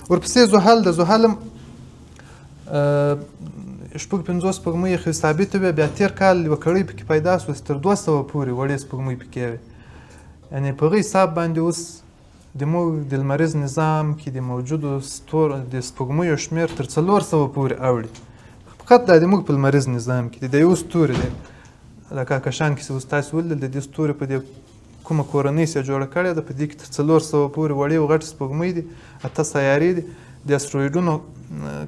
ورپسې زحل د زحل هم شپږ 50 سپوږمۍ خو ثابته وې. بیا تېر کال یوه کړۍ پکې پیدا شوه چې تر 200 پورې وړې سپوږمۍ پکې وې. یعنې په هغه حساب باندې اوس د لمریز نظام کې د موجودو د سپوږمیو شمېر تر 400 پورې اوړي. فقط دا د موږ په لمریز نظام کې د یو ستوري دی د کهکشان کې چې اوس تاسو ولیدل د دې ستوري په دې کومه کورنۍ چې جوړه کړې ده په دې کې تر 400 پورې وړې او غټې سپوږمۍ دي، 8 سیارې دي، د اسټرویډونو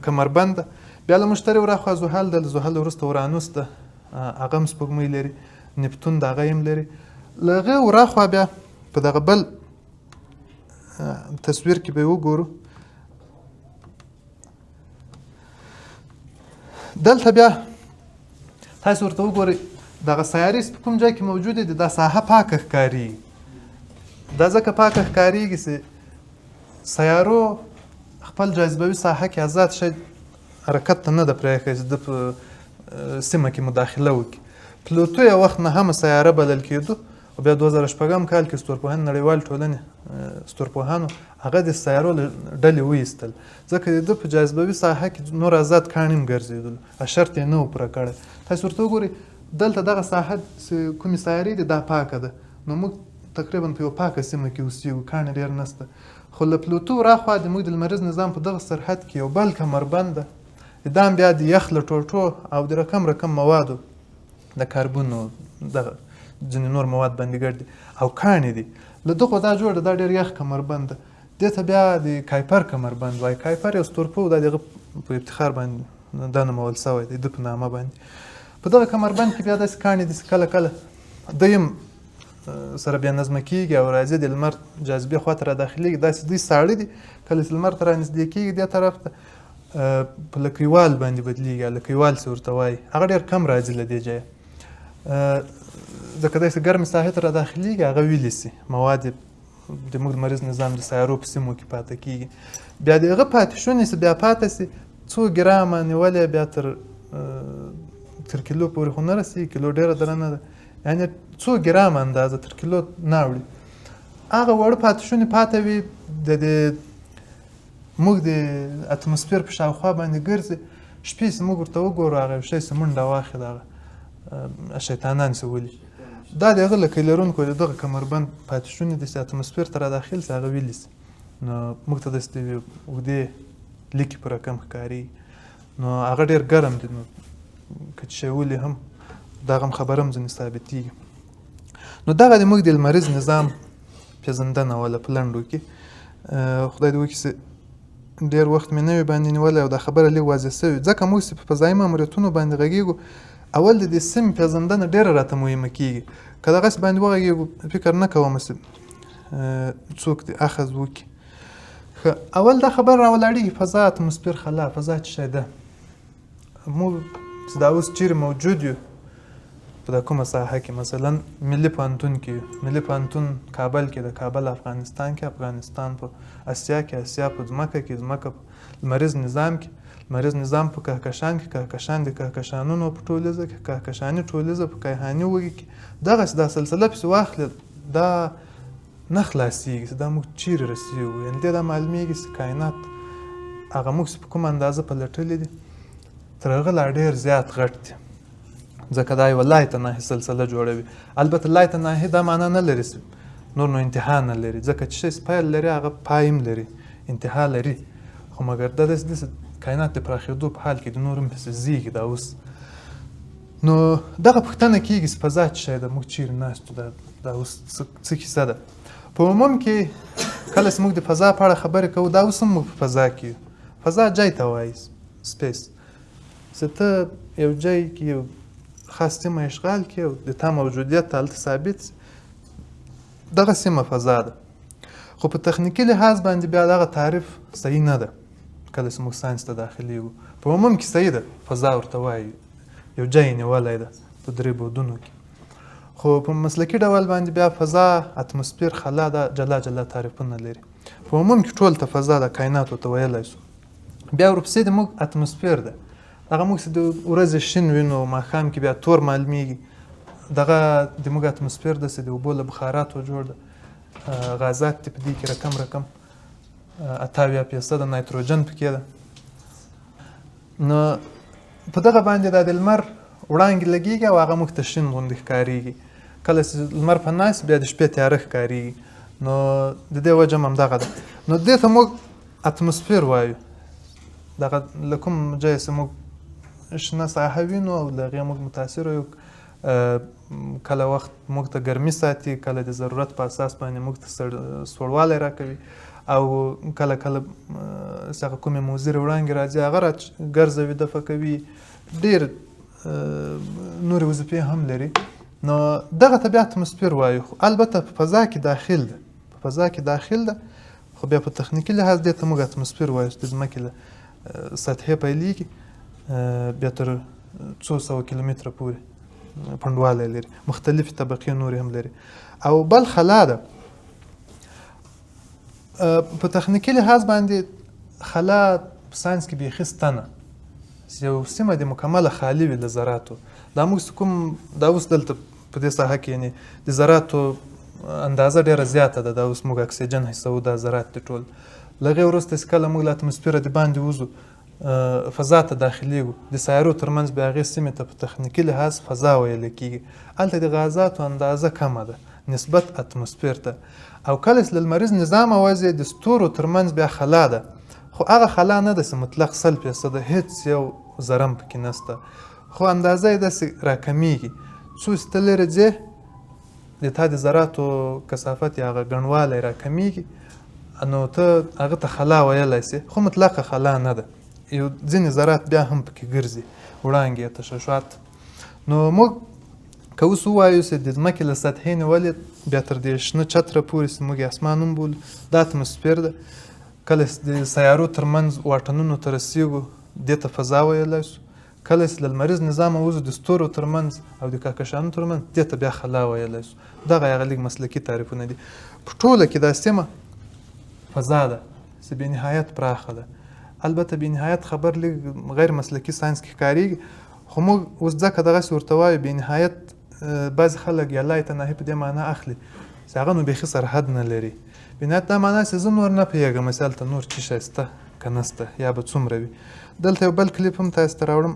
کمربند ده. بیا له مشتري وراخوا زحل ده، له زحل وروسته اورانوس ده، هغه هم سپوږمۍ لري، نیپتون د هغه هم لري. له هغې وراخوا بیا په دغه بل تصویر کې به وګورو. دلته بیا تاسو ورته وګورئ دغه سیارې په کوم ځای کې موجوده دي، دا ساحه پاکه ښکارېږي. دا ځکه پاکه ښکارېږي چې سیارو خپل جاذبوي ساحه کې آزاد شی حرکت ته نه ده پرېښی چې ده په سیمه کې مداخله وکړي. پلوتو یو وخت نهمه سیاره بلل کېدو او بیا 2006 کال کې ستورپوهنې نړیوال ټولنې ستورپوهانو هغه د سیارو له ډلې وایستل، ځکه د ده په جاذبوي ساحه کې نور آزاد کاڼي هم ګرځېدلو، شرط یې نه و پوره کړی. تاسو ورته وګورئ دلته دغه ساحه کومې سیارې دي دا پاکه ده، نو موږ تقریبا په یو پاکه سیمه کې اوسېږو، کاڼي ډېر نشته. خو له پلوتو وراخوا د موږ د لمریز نظام په دغه سرحد کې یو بل کمربند ده، دا هم بیا د یخ له ټوټو او د رقم موادو د کاربون او دغه ځینې نور مواد باندې ګډ دي او کاڼي دي. له دغو دا جوړ ده، دا ډېر یخ کمربند ده. دې ته بیا د کایپر کمربند وایي. کایپر یو ستورپوه دا دغه په افتخار باندې دا نومول سوی دی، د په نامه باندې. په دغه کمربند کې بیا داسې کاڼي دي چې کله کله دوی هم سره بیا نظمه کېږي او راځي د لمر جاذبې خوا ته راداخلېږي. داسې دوی ساړه دي، کله چې لمر ته رانږدې کېږي دې طرف ته په لکیوال باندې بدلېږي، لکیوال چې ورته وایي، هغه ډېر کم راځي له دې ځایه، ځکه داسې ګرمې ساحې ته راداخلېږي، هغه ویلې شي مواد د موږ لمریز نظام د سیارو په سیمو کې پاتې کېږي. بیا د هغه پاتې شونې چې بیا پاتې شي څو ګرامه نیولې بیا تر کیلو پورې خو نه رسېږي، کیلو ډېره درنه ده، یعنې څو ګرامه اندازه تر کیلو نه اوړي. هغه وړه پاتې شونې پاتې وي د موږ د اتموسفیر په شاوخوا باندې ګرځي. شپې چې موږ ورته وګورو هغه یو شی چې منډه واخلي، دغه شیطانان چې ولي دا د هغه له کۍ لرونکو د دغه کمربند پاتې شونې دي چې اتموسفیر ته راداخل شي، هغه ویلي شي. نو موږ ته داسې د یوې اوږدې لیکې په رقم ښکارېږي. نو هغه ډېر ګرم دي، نو که چې شی ولي هم دغه هم خبره هم ځینې ثابتېږي. نو دغه د موږ د لمریز نظام پېژندنه وله په لنډو کې. خدای دې وکړي چې ډېر وخت مې نه وي باندې نیولی او دا خبره لږ واضح شوې، ځکه موږ چې په فضایي ماموریتونو باندې غږېږو اول د دې سیمې پېژندنه ډېره راته مهمه کېږي. که دغسې باندې وغږېږو فکر نه کوم چې څوک دې اخذ وکړي. ښه، اول دا خبره راولاړېږي فضا، اتموسفیر، خلا. فضا څه شی ده؟ موږ چې دا اوس چیرې موجود یو په دا کومه ساحه کې، مثلا ملي پوهنتون کې یو، ملي پوهنتون کابل کې ده، کابل افغانستان کې، افغانستان په اسیا کې، اسیا په ځمکه کې، ځمکه په لمریز نظام کې، لمریز نظام په کهکشان کې، کهکشان د کهکشانونو په ټولیزه کې، کهکشاني ټولیزه په کیهاني وږي کې. دغسې دا سلسله پسې واخلې دا نه خلاصېږي چې دا موږ چیرې رسېږو. یعنې دې دا معلومېږي چې کائنات هغه موږ چې په کومه اندازه پلټلي دي تر هغه لا ډېر زیات غټ دي، ځکه دا یوه لایتناهي سلسله جوړوي. البته لایتناهي دا معنا نه لري چې نور نو انتها نه لري، ځکه چې شی پیل لري هغه پای هم لري، انتها لري، خو مګر دا داسې کائنات د پراخېدو په حال کې د نور هم پسې زیږي دا اوس. نو دغه پوښتنه کېږي چې فضا څه شی ده، موږ چیرې ناست یو، دا اوس څه کیسه ده. په عموم کې کله چې موږ د فضا په اړه خبرې کوو دا اوس هم موږ په فضا کې یو. فضا ځای ته وایي سپیس، چې ته یو ځای کې یو خاص سیمه اشغال کې او د تا موجودیت هلته ثابت، دغه سیمه فضا ده. خو په تخنیکي لحاظ باندې بیا دغه تعریف صحیح نه ده کله چې موږ ساینس ته داخلېږو. په عموم کې صحیح ده، فضا ورته وایي، یو ځای نیولی ده په درې بعدونو کې. خو په مسلکي ډول باندې بیا فضا، اتموسفیر، خلا دا جلا جلا تعریفونه لري. په عموم کې ټول ته فضا د کائناتو ته ویلی شو. بیا ورپسې د موږ اتموسفیر ده، هغه موږ چې د ورځې شین وینو، ماښام کې بیا تور معلومیږي، دغه د موږ اتموسفیر ده چې د اوبو له بخاراتو جوړ ده، غازات دي په دې کې رقم 88% نایتروجن پکې ده. نو په دغه باندې د لمر وړانګې لګېږي او هغه موږ ته شین غوندې ښکارېږي. کله چې لمر په ناست بیا د شپې تیاره ښکارېږي. نو د دې وجه هم همدغه ده. نو دې ته موږ اتموسفیر وایو. دغه له کوم ځایه چې موږ شنه ساحه وینو او له هغې موږ متاثر یو. کله وخت موږ ته ګرمي ساتي، کله د ضرورت په اساس باندې موږ ته سوړوالی راکوي، او کله کله چې هغه کومې مضرې وړانګې راځي هغه ګرځوي، دفع کوي، ډېر نورې وظیفې هم لري. نو دغه ته بیا اتموسفیر وایو. البته په فضا کې داخل ده، په فضا کې داخل ده، خو بیا په تخنیکي لحاظ دې ته موږ اتموسفیر وایو چې د ځمکې له سطحې پیلېږي بیا تر 200 کیلومتره پورې پنډوالی لري، مختلفې طبقې نورې هم لري. او بل خلا ده. په تخنیکي لحاظ باندې خلا په ساینس کې بیخي سته نه، یو سیمه د مکمله خالي وي له ذراتو. دا موږ کوم دا اوس دلته په دې ساحه کې یعنې د ذراتو اندازه ډېره زیاته ده. دا اوس موږ اکسیجن حسوو، دا ذرات دي ټول. له هغې وروسته چې کله موږ له اتموسفیره د باندې وځو فضا ته داخلیږو، د سیارو ترمنځ بیا هغې سیمې ته په تخنیکي لحاظ فضا ویلی کېږي. هلته د غازاتو اندازه کمه ده نسبت اتموسفیر ته. او کله چې له لمریز نظام وځي د ستورو ترمنځ بیا خلا ده، خو هغه خلا نه ده چې مطلق 100% هېڅ یو ذره هم پکې نشته، خو اندازه یې داسې راکمیږي. څو چې ته لرې ځې د تا د ذراتو کثافت یا هغه ګڼوالی راکمیږي، نو ته هغه ته خلا ویلی سې، خو مطلقه خلا نه ده. یو ځینې ذرات بیا هم پکې ګرځي، وړانګې یا تشعشعات. نو موږ که اوس ووایو چې د ځمکې له سطحې نیولې بیا تر دې شنه چتره پورې چې موږ یې اسمان هم بولو، دا اتموسفیر ده. کله چې د سیارو ترمنځ واټنونو ته رسېږو دې ته فضا ویلی سو. کله چې له لمریز نظامه وځو د ستورو ترمنځ او د کهکشانونو ترمنځ دې ته بیا خلا ویلی سو. دغه هغه لږ مسلکي تعریفونه دي. په ټوله کې دا سیمه فضا ده چې بې نهایت پراخه ده. البته بې نهایت خبر لږ غیر مسلکي ساینس کې ښکارېږي، خو موږ اوس ځکه دغسې ورته وایو بې نهایت. بعضې خلک یا لای تناهي په دې معنا اخلي چې هغه نو بیخي سرحد نه لري. بې نهایت دا معنا چې زه نور نه پوهېږم چې هلته نور څه شی شته که نسته یا به څومره وي. دلته یو بل کلیپ هم تاسو ته راوړم.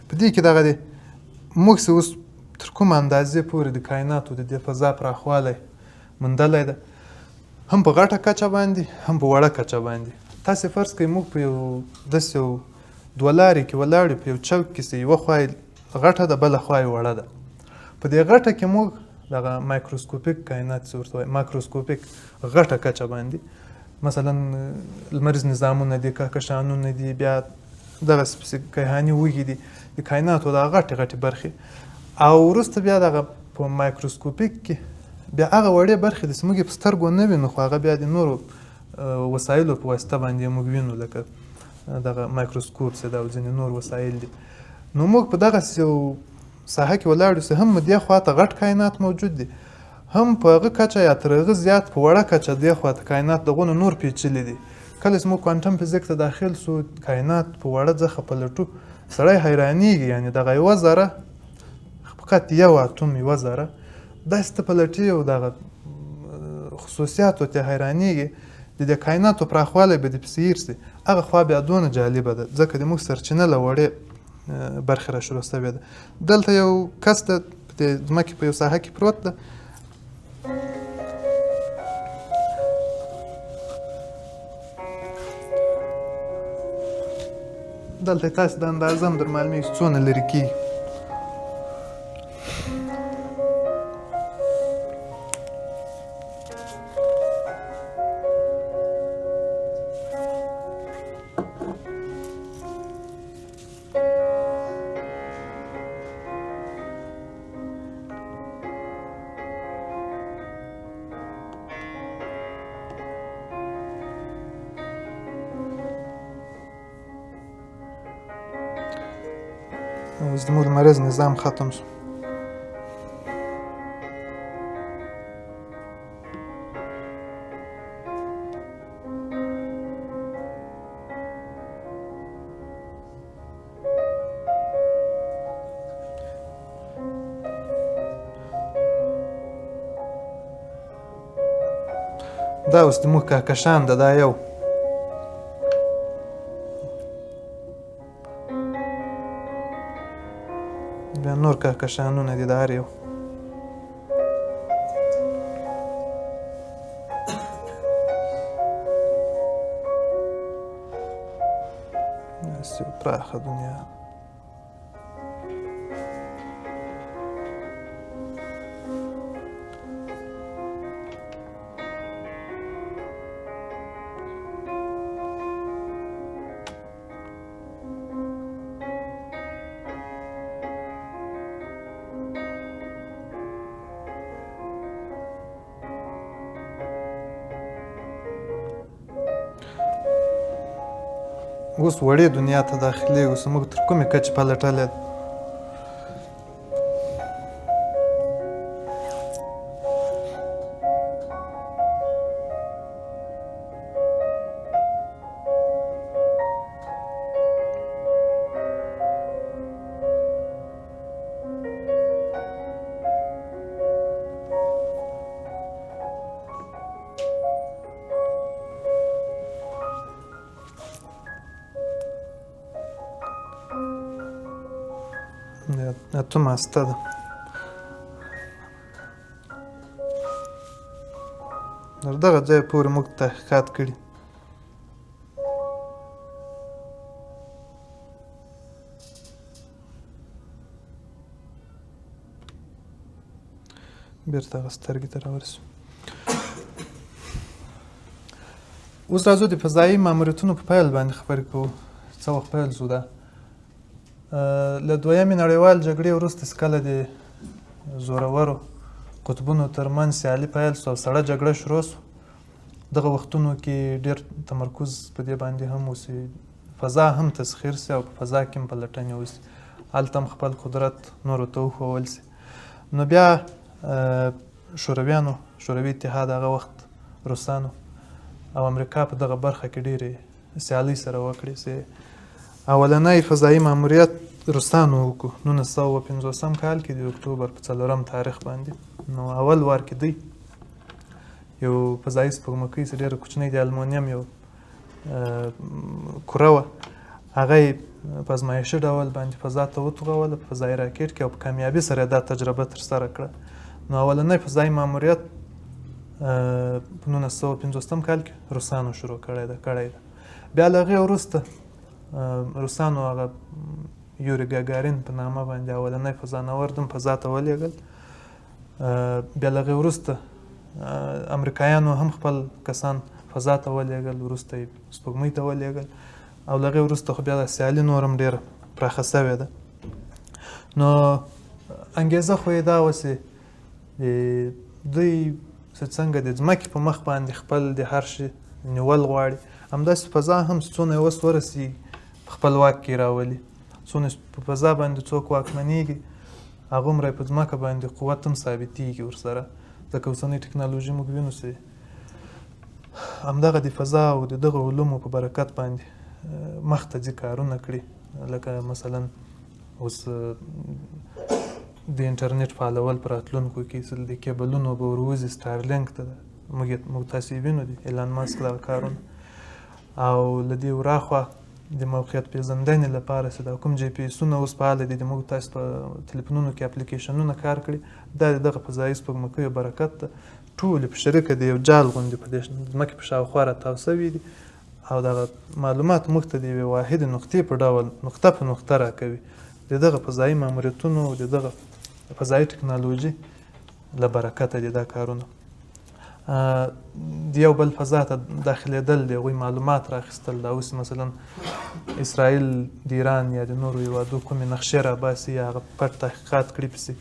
په دې کې دغه دی موږ چې اوس تر کومه اندازې پورې د کایناتو د دې فضا پراخوالی موندلی ده، هم په غټه کچه باندې هم په وړه کچه باندې. تاسې فرض کړئ موږ په یو داسې یو دوه لارې کې ولاړ یو، په یو چوک کې چې یوه خوا یې غټه ده بله خوا یې وړه ده. په دې غټه کې موږ دغه مایکروسکوپیک کائنات چې ورته وایي، مایکروسکوپیک غټه کچه باندې مثلا لمریز نظامونه دي، کهکشانونه دي، بیا دغسې پسې کیهاني وږي دي، د کائناتو دغه غټې غټې برخې. او وروسته بیا دغه په مایکروسکوپیک کې بیا هغه وړې برخې داسې موږ یې په سترګو نه وینو، خو هغه بیا د نورو وسایلو په واسطه باندې موږ وینو، لکه دغه مایکروسکوپ چې دا او ځینې نور وسایل دي. نو موږ په دغسې یو ساحه کې ولاړ یو چې هم دې خوا ته غټ کائنات موجود دي، هم په هغه کچه یا تر هغه زیات په وړه کچه دې خوا ته کائنات دغونه نور پیچلي دي. کله چې موږ کوانټم فزیک ته داخل سو، کائنات په وړه ځخه پلټو، سړی حیرانېږي. یعنې دغه یوه ذره فقط یو اتوم، یوه ذره داسې ته پلټي او دغه خصوصیاتو ته حیرانېږي. د دې کائناتو پراخوالی به دې پسې هېر سي. هغه خوا بیا دونه جالبه ده ځکه د موږ سرچینه له وړې برخې را شروع سوې ده. دلته یو کس ده په دې ځمکې په یو ساحه کې پروت ده. دلته تاسې د اندازه هم در معلومېږي څونه لرې کېږي. اوس زموږ لمریز نظام ختم شو. دا اوس زموږ کهکشان ده، دا یو بیا نور کهکشانونه دي د هر یو. داسې یو پراخه دنیا. اوس وړې دنیا ته داخلېږو چې موږ تر کومې کچې پلټلې ده. اتوم هسته ده. تر دغه ځایه پورې موږ تحقیقات کړي. بېرته هغه سترګې ته راورسو. اوس راځو د فضایي ماموریتونو په پیل باندې خبرې کوو. څه وخت پیل شو دا؟ له دویمې نړیوال جګړې وروسته چې کله د زورورو قطبونو ترمنځ سیالي پیل شو او سړه جګړه شروع شو، دغه وختونو کې ډېر تمرکز په دې باندې هم وسي فضا هم تسخیر سي او په فضا کې هم پلټنې وسي، هلته هم خپل قدرت نورو ته وښودل سي. نو بیا شوروي اتحاد هغه وخت روسانو او امریکا په دغه برخه کې ډېرې سیالۍ سره وکړې چې اولنی فضایي ماموریت روسانو وکړو 1950 کال کې د اکتوبر په 4 تاریخ باندې. نو اول وار کې دوی یو فضایي سپوږمکۍ چې ډېره کوچنۍ د المونیم یو کره وه، هغه یې په ازمایښتي ډول باندې فضا ته وتوغوله په فضایي راکټ کې او په کامیابي سره دا تجربه ترسره کړه. نو اولنی فضایي ماموریت په 1950 کال کې روسانو شروع کړی ده. بیا له هغې وروسته روسانو هغه یوري ګاګارین په نامه باندې اولنی فضانورد هم فضا ته ولېږل. بیا له هغې وروسته امریکایانو هم خپل کسان فضا ته ولېږل، وروسته یې سپوږمۍ ته ولېږل او له هغې وروسته خو بیا د سیالي نور هم ډېره پراخه سوې ده. نو انګېزه خو یې دا وه چې دوی چې څنګه د ځمکې په مخ باندې خپل د هر شي نیول غواړي، همداسې فضا هم څونه یې وس ورسېږي په خپل واک کې راولي. څونه په فضا باندې څوک واکمنېږي هغومره په ځمکه باندې قوت هم ثابتېږي ورسره، ځکه اوسنۍ ټکنالوژي موږ وینو چې همدغه د فضا او د دغه علومو په برکت باندې مخته ځي کارونه کړي. لکه مثلا اوس د انټرنیټ فعالول په راتلونکو کې د کیبلونو به وروځي سټارلینک ته موږ تاسې وینو د ایلان ماسک دغه کارونه، او له دې وراخوا د موقعیت پیژندنې لپاره چې دا کوم جی پي ایسونه اوس فعاله دي، د موږ تاسو په تلیفونونو کې اپلیکیشنونه کار کړي، دا د دغه فضایي سپوږمکیو برکت ده. ټولې په شریکه د یو جال غوندې په دې ځمکې په شاوخوا راتاو سوي دي او دغه معلومات موږ ته د یوې واحدې نقطې په ډول نقطه په نقطه راکوي. د دغه فضایي ماموریتونو او د دغه فضایي ټکنالوژي له برکته دي دا کارونه. د یو بل فضا ته داخلېدل، د هغوی معلومات راخیستل، دا اوس مثلا اسرائیل د ایران یا د نورو هېوادو کومې نقشې راباسي یا هغه پټ تحقیقات کړي پسې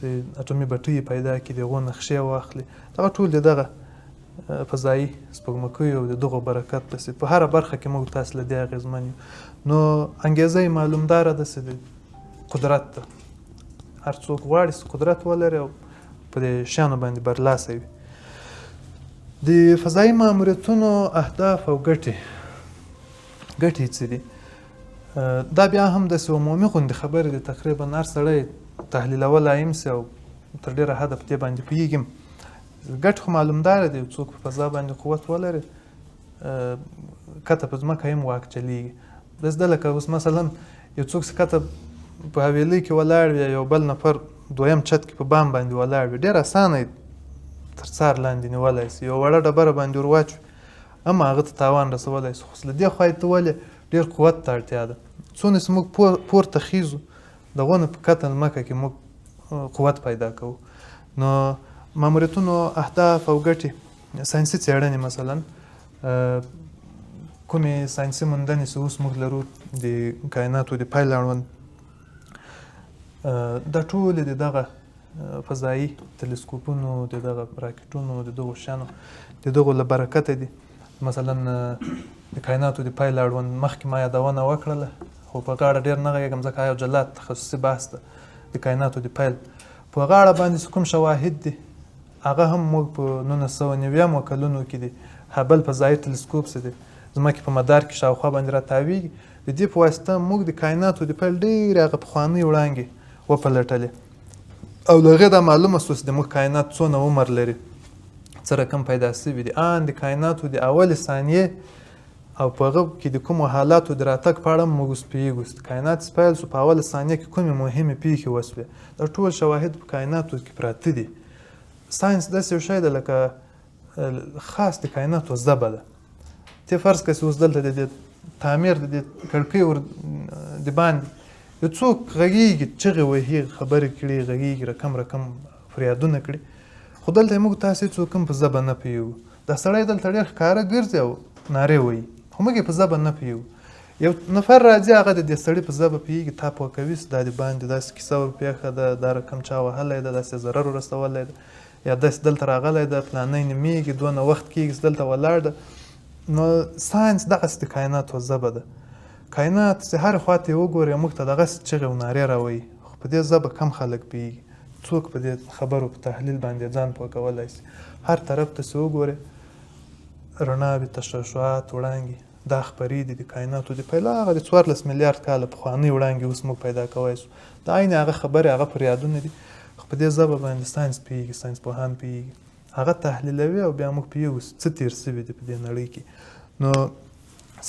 د اټومي بټۍ پیدا کړي، د هغو نقشې واخلي، دغه ټول د دغه فضایي سپوږمکیو او د دغو برکت پسې په هره برخه کې موږ تاسو له دې اغېزمن یو. نو انګېزه یې معلومداره ده چې د قدرت ده، هر څوک غواړي چې قدرت ولري او په دې شیانو باندې برلاسی وي. د فضایي ماموریتونو اهداف او ګټې څه دي؟ دا بیا هم داسې عمومي غوندې خبرې دي، تقریبا هر سړی تحلیلولای هم سي او تر ډېره حده په دې باندې پوهېږي. ګټ خو معلومداره دی څوک په فضا باندې قوت ولري کته په ځمکه هم واک چلیږي داسې ده لکه اوس مثلا یو څوک چې کته په حویلۍ کې ولاړ وي یو بل نفر دویم چت کې په بام باندې ولاړ وي ډېر اسانه تر څار لاندې نیولی شي یو وړه ډبره باندې ور واچوي هم هغه ته تاوان رسولی شي خو له دې خوا ته ولې ډېر قوت ته اړتیا ده څونه چې موږ پورته خیزو دغونه په کته ځمکه کې موږ قوت پیدا کوو نو ماموریتونو اهداف او ګټې ساینسي څېړنې مثلا کومې ساینسي موندنې چې اوس موږ لرو د کایناتو د پیل اړوند دا ټولې د دغه فضایي تلسکوپونو د دغه راکټونو د دغو شیانو د دغو له برکته دي مثلا د کایناتو د پیل اړوند مخکې ما یادونه وکړله خو په غاړه ډېر نه غږېږم ځکه یو جلا تخصصي بحث ده د کایناتو د پیل په غاړه باندې چې کوم شواهد دي هغه هم موږ په 1990 کلونو کې دي هبل فضایي تلسکوپ چې دی ځمکې په مدار کې شاوخوا باندې راتاویږي د دې په واسطه موږ د کایناتو د پیل ډېرې هغه پخوانۍ وړانګې وپلټلې او له هغې دا معلومه شوه چې زموږ کاینات څونه عمر لري څه رقم پیدا شوي دي ان د کایناتو د اولې ثانیې او په هغه کې د کومو حالاتو د راتګ په اړه موږ اوس پوهېږو چې کاینات چې پیل شو په اوله ثانیه کې کومې مهمې پېښې وشوې دا ټول شواهد په کایناتو کې پراته دي ساینس داسې یو شی ده لکه خاص د کایناتو ژبه ده ته فرض کړه چې اوس دلته د دې تعمیر د دې کړکۍ ور د باندې یو څوک غږېږي چغې وهي خبرې کړي غږېږي رقم فریادونه کړي خو دلته موږ تاسې څوک هم په ژبه نه پوهېږو دا سړی دلته ډېر ښکاره ګرځي او نارې وایي خو موږ یې په ژبه نه پوهېږو یو نفر راځي هغه د دې سړي په ژبه پوهېږي تا پوه کوي چې دا د باندې داسې کیسه ورپېښه ده دا رقم چا وهلی ده داسې ضرر ورسولی ده یا داسې دلته راغلی ده پلانی نیمېږي دونه وخت کېږي چې دلته ولاړ ده نو ساینس دغسې د کایناتو ژبه ده کاینات چې هرې خوا ته یې وګورې موږ ته دغسې چغې او نارې راوایي خو په دې ژبه کم خلک پوهېږي څوک په دې خبرو په تحلیل باندې ځان پوه کولی شي هر طرف ته چې وګورې رڼاوې تشعشعات وړانګې دا خپرې دي د کایناتو د پیل هغه د 14 میلیارد کاله پخوانۍ وړانګې اوس موږ پیدا کولی شو دا عین هغه خبرې هغه فریادونه دي خو په دې ژبه باندې ساینس پوهېږي ساینس پوهان پوهېږي هغه تحلیلوي او بیا موږ پوهېږو څه تېر شوي دي په دې نړۍ کې نو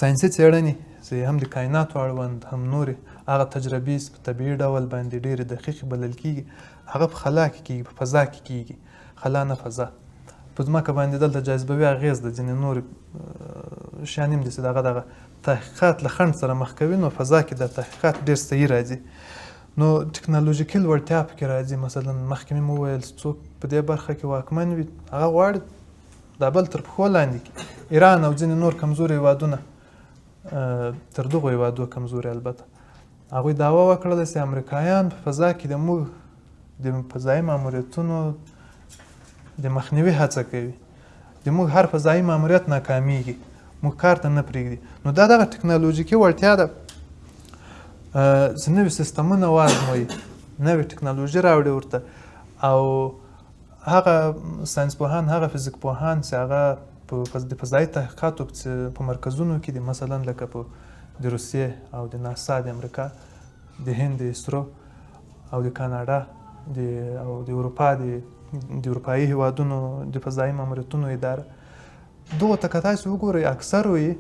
ساینسي څېړنې چې هم د کایناتو اړوند هم نورې هغه تجربې چې په طبیعي ډول باندې ډېرې دقیقې بلل کېږي هغه په خلا کې کېږي په فضا کې کېږي خلا نه فضا په ځمکه باندې دلته جاذبوي اغېز د ځینې نورې شیان هم دي چې دغه تحقیقات له خنډ سره مخ کوي نو فضا کې د تحقیقات ډېر صحیح راځي نو ټکنالوژیکل وړتیا پکې راځي مثلا مخکې مې وویل څوک په دې برخه کې واکمن وي هغه غواړي دا بل تر پښو لاندې کړي ایران او ځینې نور کمزوري هېوادونه تر دغو هېوادو کمزوري البته هغوی دعوه وکړله چې امریکایان په فضا کې د موږ د فضایي ماموریتونو د مخنیوي هڅه کوي د موږ هر فضایي ماموریت ناکامیږي موږ کار ته نه پرېږدي نو دا دغه ټکنالوژیکي وړتیا ده چې نوي سیستمونه وازموي نوې ټکنالوژي راوړي ورته او هغه ساینس پوهان هغه فزیک پوهان چې هغه د فضایي تحقیقاتو په مرکزونو کې دي مثلا لکه په د روسیې او د ناسا د امریکا د هند د اسرو او د کاناډا او د اروپا د اروپایي هېوادونو د فضایي ماموریتونو اداره دغو ته که تاسو وګورئ اکثر یې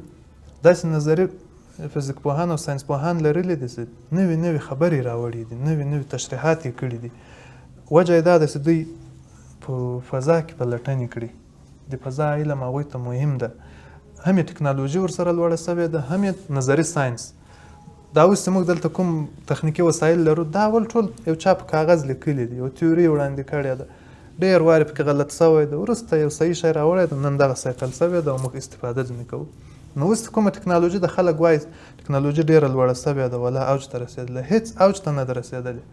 داسې نظري فزیک پوهان او ساینس پوهان لرلي دي چې نوې خبرې راوړي دي نوې تشریحات یې کړي دي وجه یې دا ده چې دوی په فضا کې پلټنې کړي د فضا علم هغوی ته مهم ده هم یې ټکنالوژي ورسره لوړه شوې ده هم یې نظري ساینس دا اوس چې موږ دلته کوم تخنیکي وسایل لرو دا اول ټول یو چا په کاغذ لیکلي دي یو تیوري وړاندې کړې ده ډېر وارې پکې غلط شوی ده وروسته یو صحیح شی راوړی ده نن دغه سایکل شوې ده او موږ استفاده ځینې کوو نو اوس کومه ټکنالوژي د خلک وایي ټکنالوژي ډېره لوړه شوې ده ولا اوج ته رسېدله هېڅ اوج ته نه ده رسېدلې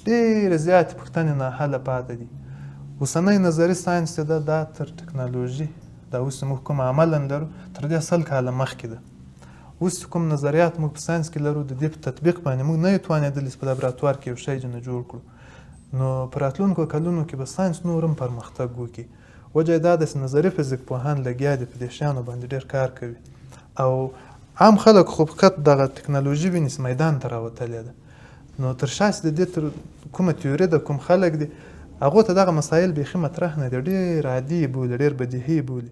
ډېرې زیاتې پوښتنې ناحله پاتې دي اوسنی نظري ساینس چې ده دا تر ټکنالوژي دا اوس موږ کوم عملا لرو تر دې 100 کاله مخکې ده اوس کوم نظریات موږ په ساینس کې لرو د دې په تطبیق باندې موږ نه یو توانېدلي چې په لابراتوار کې یو شی جوړ کړو نو په راتلونکو کلونو کې به ساینس نور هم پرمختګ وکړي وجه یې دا ده چې نظري فزیک پوهان لګیا دي په دې شیانو باندې ډېر کار کوي او عام خلک خو فقط دغه ټکنالوژي ویني چې میدان ته راوتلې ده نو تر شا چې د دې تر کومه تیوري ده کوم خلک دي هغو ته دغه مسایل بیخي مطرح نه دي، ډېر عادي بولي، ډېر بدیهي بولي.